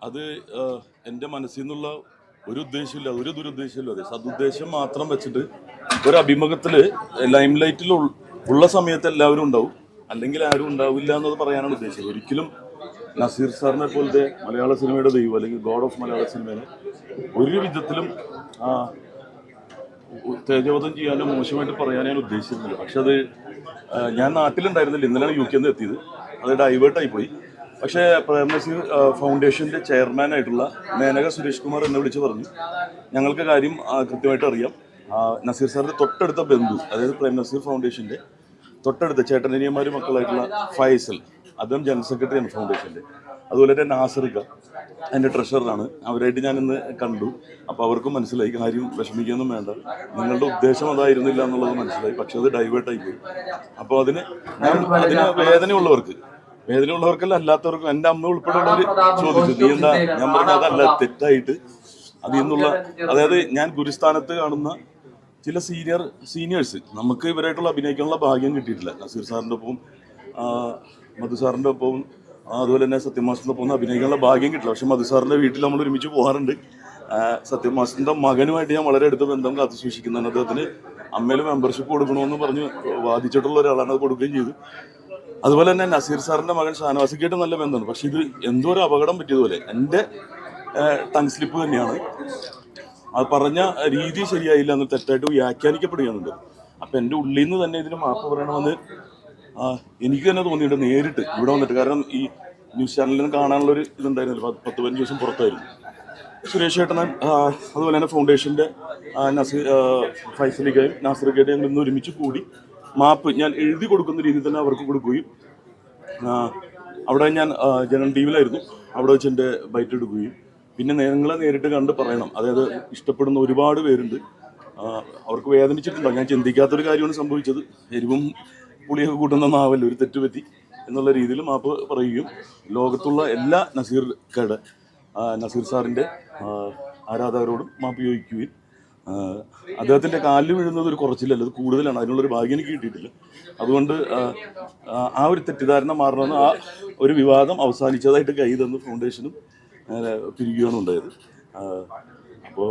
അത് എൻ്റെ മനസ്സിൽ നിന്നുള്ള ഒരു ഉദ്ദേശമില്ല, ഒരു ദുരുദ്ദേശമില്ല. അതെ, സതുദ്ദേശം മാത്രം വെച്ചിട്ട് ഒരു അഭിമുഖത്തിൽ ലൈം ലൈറ്റിൽ ഉള്ള സമയത്ത് എല്ലാവരും ഉണ്ടാവും, അല്ലെങ്കിൽ ആരും ഉണ്ടാവില്ല എന്നത് പറയാനാണ് ഉദ്ദേശിച്ചത്. ഒരിക്കലും നസീർ സാറിനെ പോലത്തെ മലയാള സിനിമയുടെ ദൈവം അല്ലെങ്കിൽ ഗോഡ് ഓഫ് മലയാള സിനിമയെ ഒരു വിധത്തിലും തേജോവധം ചെയ്യാനോ മോശമായിട്ട് പറയാനോ ഞാൻ ഉദ്ദേശിച്ചിരുന്നില്ല. പക്ഷെ അത് ഞാൻ നാട്ടിലുണ്ടായിരുന്നില്ല, ഇന്നലെയാണ് UK നിന്ന് എത്തിയത്. അത് ഡൈവേർട്ടായി പോയി. പക്ഷേ പ്രേംനസീർ ഫൗണ്ടേഷൻ്റെ ചെയർമാനായിട്ടുള്ള മേനക സുരേഷ് കുമാർ എന്നെ വിളിച്ച് പറഞ്ഞു, ഞങ്ങൾക്ക് കാര്യം കൃത്യമായിട്ട് അറിയാം. നസീർ സാറിൻ്റെ തൊട്ടടുത്ത ബന്ധു, അതായത് പ്രേംനസീർ ഫൗണ്ടേഷൻ്റെ തൊട്ടടുത്ത ചേട്ടനിയന്മാരും മക്കളായിട്ടുള്ള ഫൈസൽ, അദ്ദേഹം ജനറൽ സെക്രട്ടറിയാണ് ഫൗണ്ടേഷൻ്റെ. അതുപോലെ തന്നെ നാസറിക്ക എൻ്റെ ട്രഷററാണ്. അവരായിട്ട് ഞാൻ ഇന്ന് കണ്ടു. അപ്പോൾ അവർക്കും മനസ്സിലായി കാര്യം വിഷമിക്കൊന്നും വേണ്ട, നിങ്ങളുടെ ഉദ്ദേശം അതായിരുന്നില്ല എന്നുള്ളത് മനസ്സിലായി. പക്ഷെ അത് ഡൈവേർട്ടായി പോയി. അപ്പോൾ അതിന് വേദനയുള്ളവർക്കല്ല, അല്ലാത്തവർക്കും, എൻ്റെ അമ്മ ഉൾപ്പെടെയുള്ളവർ ചോദിച്ചു, നീ എന്താ? ഞാൻ പറഞ്ഞ അതല്ല, തെറ്റായിട്ട് അതിൽ നിന്നുള്ള, അതായത് ഞാൻ ഗുരുസ്ഥാനത്ത് കാണുന്ന ചില സീനിയേഴ്സ് നമുക്ക് ഇവരായിട്ടുള്ള അഭിനയിക്കാനുള്ള ഭാഗ്യം കിട്ടിയിട്ടില്ല. നസീർ സാറിൻ്റെ ഒപ്പവും മധു സാറിൻ്റെ ഒപ്പവും അതുപോലെ തന്നെ സത്യം മാസ്റ്ററിൻ്റെ ഒപ്പം അഭിനയിക്കാനുള്ള ഭാഗ്യം കിട്ടില്ല. പക്ഷെ മധു സാറിൻ്റെ വീട്ടിൽ നമ്മൾ ഒരുമിച്ച് പോകാറുണ്ട്. സത്യം മാസ്റ്ററിൻ്റെ മകനുമായിട്ട് ഞാൻ വളരെ അടുത്ത ബന്ധം കാത്തു സൂക്ഷിക്കുന്നതാണ്. അദ്ദേഹത്തിന് അമ്മയിൽ മെമ്പർഷിപ്പ് കൊടുക്കണമെന്ന് പറഞ്ഞ് വാദിച്ചിട്ടുള്ള ഒരാളാണ്, അത് കൊടുക്കുകയും ചെയ്തു. അതുപോലെ തന്നെ നസീർ സാറിൻ്റെ മകൻ ഷാനവാസിക്കായിട്ട് നല്ല ബന്ധമാണ്. പക്ഷെ ഇത് എന്തോ ഒരു അപകടം പറ്റിയതുപോലെ എൻ്റെ ടങ് സ്ലിപ്പ് തന്നെയാണ്. അത് പറഞ്ഞ രീതി ശരിയായില്ല എന്ന് തെറ്റായിട്ട് വ്യാഖ്യാനിക്കപ്പെടുകയാണുണ്ട്. അപ്പം എൻ്റെ ഉള്ളിൽ നിന്ന് തന്നെ ഇതിന് മാപ്പ് പറയണമെന്ന് എനിക്ക് തന്നെ തോന്നിയിട്ടുണ്ട് നേരിട്ട് ഇവിടെ വന്നിട്ട്. കാരണം ഈ ന്യൂസ് ചാനലിൽ നിന്ന് കാണാനുള്ളൊരു ഇതുണ്ടായിരുന്നില്ല. 10-15 ദിവസം പുറത്തായിരുന്നു. സുരേഷ് ചേട്ടനും അതുപോലെ തന്നെ ഫൗണ്ടേഷൻ്റെ ഫൈസലിക്കയും നാസറിക്കയും ഞങ്ങൾ ഇന്ന് ഒരുമിച്ച് കൂടി മാപ്പ് ഞാൻ എഴുതി കൊടുക്കുന്ന രീതിയിൽ തന്നെ അവർക്ക് കൊടുക്കുകയും, അവിടെ ഞാൻ ജനറൽ ടീമിലായിരുന്നു, അവിടെ വെച്ച് എൻ്റെ ബൈറ്റ് എടുക്കുകയും, പിന്നെ നിങ്ങളെ നേരിട്ട് കണ്ട് പറയണം. അതായത് ഇഷ്ടപ്പെടുന്ന ഒരുപാട് പേരുണ്ട്, അവർക്ക് വേദനിച്ചിട്ടുണ്ടോ, ഞാൻ ചിന്തിക്കാത്തൊരു കാര്യമാണ് സംഭവിച്ചത്. എരിവും പുളിയൊക്കെ കൂട്ടുന്ന നാവല്ല, ഒരു തെറ്റുപറ്റി എന്നുള്ള രീതിയിൽ മാപ്പ് പറയുകയും, ലോകത്തുള്ള എല്ലാ നസീർ സാറിൻ്റെ ആരാധകരോടും മാപ്പ് ചോദിക്കുകയും, അദ്ദേഹത്തിൻ്റെ കാലിൽ വീഴുന്നത് ഒരു കുറച്ചില്ലല്ലോ, അത് കൂടുതലാണ്. അതിനുള്ളൊരു ഭാഗ്യം എനിക്ക് കിട്ടിയിട്ടില്ല. അതുകൊണ്ട് ആ ഒരു തെറ്റിദ്ധാരണ മാറണമെന്ന്, ആ ഒരു വിവാദം അവസാനിച്ചതായിട്ട് കൈ തന്ന് ഫൗണ്ടേഷനും പിരിക്കുകയാണ് ഉണ്ടായത്. അപ്പോൾ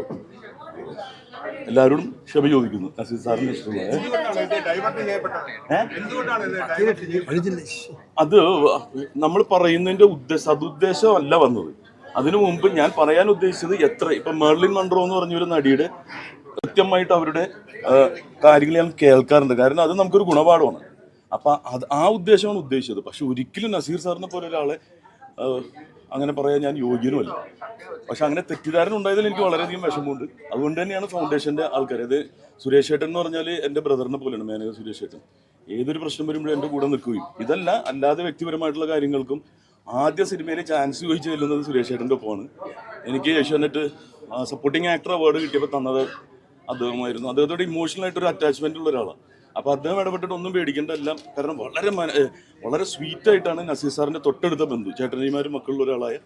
എല്ലാവരോടും ക്ഷമ ചോദിക്കുന്നു. നസീർ സാറിന് ഇഷ്ടമുള്ള അത് നമ്മൾ പറയുന്നതിൻ്റെ സതുദ്ദേശമല്ല വന്നത്. അതിനു മുമ്പ് ഞാൻ പറയാൻ ഉദ്ദേശിച്ചത് ഇപ്പം മെർലിൻ മൺട്രോ എന്ന് പറഞ്ഞൊരു നടിയുടെ കൃത്യമായിട്ട് അവരുടെ കാര്യങ്ങൾ ഞാൻ കേൾക്കാറുണ്ട്. കാരണം അത് നമുക്കൊരു ഗുണപാഠമാണ്. അപ്പം ആ ഉദ്ദേശമാണ് ഉദ്ദേശിച്ചത്. പക്ഷെ ഒരിക്കലും നസീർ സാറിനെ പോലെ ഒരാളെ അങ്ങനെ പറയാൻ ഞാൻ യോഗ്യനുമല്ല. പക്ഷെ അങ്ങനെ തെറ്റിദ്ധാരണ ഉണ്ടായതിൽ എനിക്ക് വളരെയധികം വിഷമമുണ്ട്. അതുകൊണ്ട് തന്നെയാണ് ഫൗണ്ടേഷൻ്റെ ആൾക്കാർ, അത് സുരേഷ് ഏട്ടൻ എന്ന് പറഞ്ഞാൽ എൻ്റെ ബ്രദറിനെ പോലെയാണ് മേനക സുരേഷ് ഏട്ടൻ. ഏതൊരു പ്രശ്നം വരുമ്പോഴും എൻ്റെ കൂടെ നിൽക്കുകയും, അല്ലാതെ വ്യക്തിപരമായിട്ടുള്ള കാര്യങ്ങൾക്കും ആദ്യ സിനിമയിൽ ചാൻസ് ചോദിച്ചു ചെല്ലുന്നത് സുരേഷ് ഏട്ടൻ്റെ ഒപ്പമാണ്. എനിക്ക് ഏഷ്യാനെറ്റ് സപ്പോർട്ടിങ് ആക്ടർ അവാർഡ് കിട്ടിയപ്പോൾ തന്നത് അദ്ദേഹമായിരുന്നു. അദ്ദേഹത്തോട് ഇമോഷണലായിട്ടൊരു അറ്റാച്ച്മെൻ്റ് ഉള്ള ഒരാളാണ്. അപ്പോൾ അദ്ദേഹം ഇടപെട്ടിട്ട് ഒന്നും പേടിക്കേണ്ട, എല്ലാം. കാരണം വളരെ സ്വീറ്റായിട്ടാണ് നസീർ സാറിൻ്റെ തൊട്ടടുത്ത ബന്ധു, ചേട്ടനിമാരും മക്കളുള്ള ഒരാളായ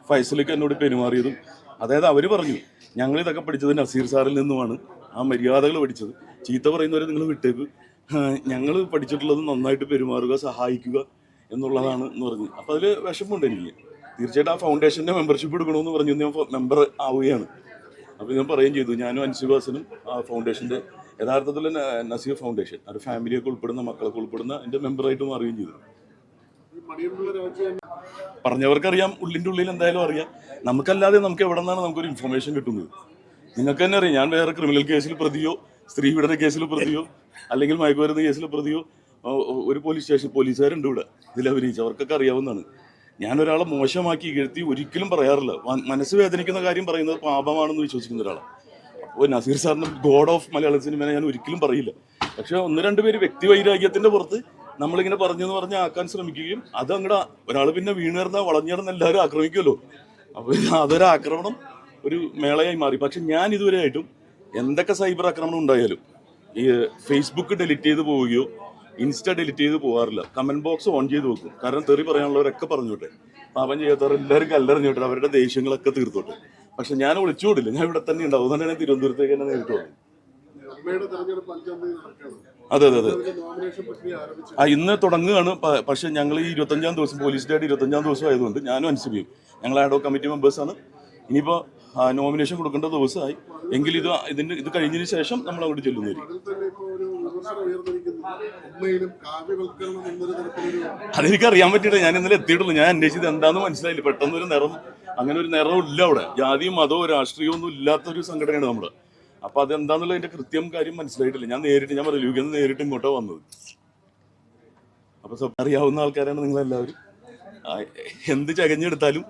ഫൈസലിക്ക് എന്നോട് പെരുമാറിയതും. അതായത് അവർ പറഞ്ഞു, ഞങ്ങളിതൊക്കെ പഠിച്ചത് നസീർ സാറിൽ നിന്നുമാണ്, ആ മര്യാദകൾ പഠിച്ചത്. ചീത്ത പറയുന്നവരെ നിങ്ങൾ വിട്ടേക്ക്, ഞങ്ങൾ പഠിച്ചിട്ടുള്ളത് നന്നായിട്ട് പെരുമാറുക, സഹായിക്കുക എന്നുള്ളതാണ് എന്ന് പറഞ്ഞു. അപ്പോൾ അതിൽ വിഷമമുണ്ട് എനിക്ക്. തീർച്ചയായിട്ടും ആ ഫൗണ്ടേഷൻ്റെ മെമ്പർഷിപ്പ് എടുക്കണമെന്ന് പറഞ്ഞു. ഞാൻ മെമ്പർ ആവുകയാണ്. അപ്പോൾ ഞാൻ പറയുകയും ചെയ്തു, ഞാനും അൻസിബാസനും ആ ഫൗണ്ടേഷൻ്റെ യഥാർത്ഥത്തിൽ നസീർ ഫൗണ്ടേഷൻ ഒരു ഫാമിലിയൊക്കെ ഉൾപ്പെടുന്ന, മക്കളൊക്കെ ഉൾപ്പെടുന്ന എൻ്റെ മെമ്പറായിട്ട് മാറുകയും ചെയ്തു. പറഞ്ഞവർക്കറിയാം, ഉള്ളിൻ്റെ ഉള്ളിൽ എന്തായാലും അറിയാം. നമുക്കല്ലാതെ നമുക്ക് എവിടെ നിന്നാണ് നമുക്കൊരു ഇൻഫർമേഷൻ കിട്ടുന്നത്? നിങ്ങൾക്ക് തന്നെ അറിയാം, ഞാൻ വേറെ ക്രിമിനൽ കേസിൽ പ്രതിയോ, സ്ത്രീപീഡന കേസിൽ പ്രതിയോ, അല്ലെങ്കിൽ മയക്കുമരുന്ന് കേസിൽ പ്രതിയോ ഒരു പോലീസുകാരുണ്ട് ഇവിടെ ഇതിൽ അഭിനയിച്ച്, അവർക്കൊക്കെ അറിയാവുന്നതാണ്. ഞാനൊരാളെ മോശമാക്കി ഇകഴ്ത്തി ഒരിക്കലും പറയാറില്ല. മനസ്സ് വേദനിക്കുന്ന കാര്യം പറയുന്നത് പാപമാണെന്ന് വിശ്വസിക്കുന്ന ഒരാളാണ്. അപ്പോൾ നസീർ സാറിന് ഗോഡ് ഓഫ് മലയാള സിനിമയെ ഞാൻ ഒരിക്കലും പറയില്ല. പക്ഷെ 1-2 പേര് വ്യക്തിവൈരാഗ്യത്തിൻ്റെ പുറത്ത് നമ്മളിങ്ങനെ പറഞ്ഞ് ആക്കാൻ ശ്രമിക്കുകയും, അത് അങ്ങോട്ട് ഒരാൾ പിന്നെ വീണേർന്ന വളഞ്ഞേർന്ന് എല്ലാവരും ആക്രമിക്കുമല്ലോ. അപ്പോൾ അതൊരു ആക്രമണം, ഒരു മേളയായി മാറി. പക്ഷെ ഞാൻ ഇതുവരെയായിട്ടും എന്തൊക്കെ സൈബർ ആക്രമണം ഉണ്ടായാലും ഈ ഫേസ്ബുക്ക് ഡിലീറ്റ് ചെയ്ത് പോവുകയോ ഇൻസ്റ്റ ഡിലീറ്റ് ചെയ്ത് പോകാറില്ല. കമൻറ്റ് ബോക്സ് ഓൺ ചെയ്ത് വെക്കും. കാരണം തെറി പറയാനുള്ളവരൊക്കെ പറഞ്ഞോട്ടെ, പാപം ചെയ്യാത്തവരെല്ലാവരും കല്ലെറിഞ്ഞോട്ടെ, അവരുടെ ദേഷ്യങ്ങളൊക്കെ തീർത്തോട്ടെ. പക്ഷെ ഞാൻ ഒളിച്ചുകൂടില്ല, ഞാൻ ഇവിടെ തന്നെ ഉണ്ടാവും. അതുകൊണ്ടാണ് തിരുവനന്തപുരത്തേക്ക് തന്നെ നേരിട്ട് പോകുന്നത്. അതെ അതെ അതെ. നോമിനേഷൻ പ്രക്രിയ ആരംഭിച്ചു. ഇന്ന് തുടങ്ങുകയാണ്. പക്ഷേ ഞങ്ങൾ ഈ 25-ാം ദിവസം പോലീസ് ഡേയുടെ 25-ാം ദിവസം ആയതുകൊണ്ട് ഞാനും അനുസരിക്കും. ഞങ്ങൾ ആഡോ കമ്മിറ്റി മെമ്പേഴ്സാണ്. ഇനിയിപ്പോൾ നോമിനേഷൻ കൊടുക്കേണ്ട ദിവസമായി. എങ്കിൽ ഇത് കഴിഞ്ഞതിന് ശേഷം നമ്മൾ അങ്ങോട്ട് ചെല്ലുന്നതായിരിക്കും. അതിൽ തന്നെ ഇപ്പോൾ ഒരു വിമർശനം ഉയർന്നിരിക്കുന്നു. ഉമ്മയിലും കാവ്യവൽക്കരണം എന്നൊരു തരത്തിലൊരു അതെനിക്ക് അറിയാൻ പറ്റിയില്ല. ഞാൻ ഇന്നലെ എത്തിയിട്ടുള്ളൂ. ഞാൻ അന്വേഷിച്ചത് എന്താണെന്ന് മനസ്സിലായില്ല. പെട്ടെന്നൊരു നിറം, അങ്ങനെ ഒരു നിറവും ഇല്ല അവിടെ. ജാതിയും മതവും രാഷ്ട്രീയവും ഒന്നും ഇല്ലാത്തൊരു സംഘടനയാണ് നമ്മുടെ. അപ്പോൾ അതെന്താണെന്നുള്ള അതിൻ്റെ കൃത്യം കാര്യം മനസ്സിലായിട്ടില്ല. ഞാൻ പറയില്ല, നേരിട്ട് ഇങ്ങോട്ടാണ് വന്നത്. അപ്പോൾ അറിയാവുന്ന ആൾക്കാരാണ് നിങ്ങളെല്ലാവരും. എന്ത് ചകഞ്ഞെടുത്താലും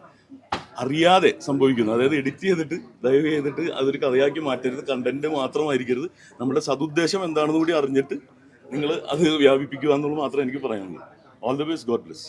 അറിയാതെ സംഭവിക്കുന്നു. അതായത് എഡിറ്റ് ചെയ്തിട്ട് ദയവ് ചെയ്തിട്ട് അതൊരു കഥയാക്കി മാറ്റരുത്. കണ്ടന്റ് മാത്രമായിരിക്കരുത്. നമ്മുടെ സതുദ്ദേശം എന്താണെന്ന് കൂടി അറിഞ്ഞിട്ട് നിങ്ങൾ അത് വ്യാപിപ്പിക്കുക എന്നുള്ളത് മാത്രമേ എനിക്ക് പറയാനുള്ളൂ. All the best. God bless.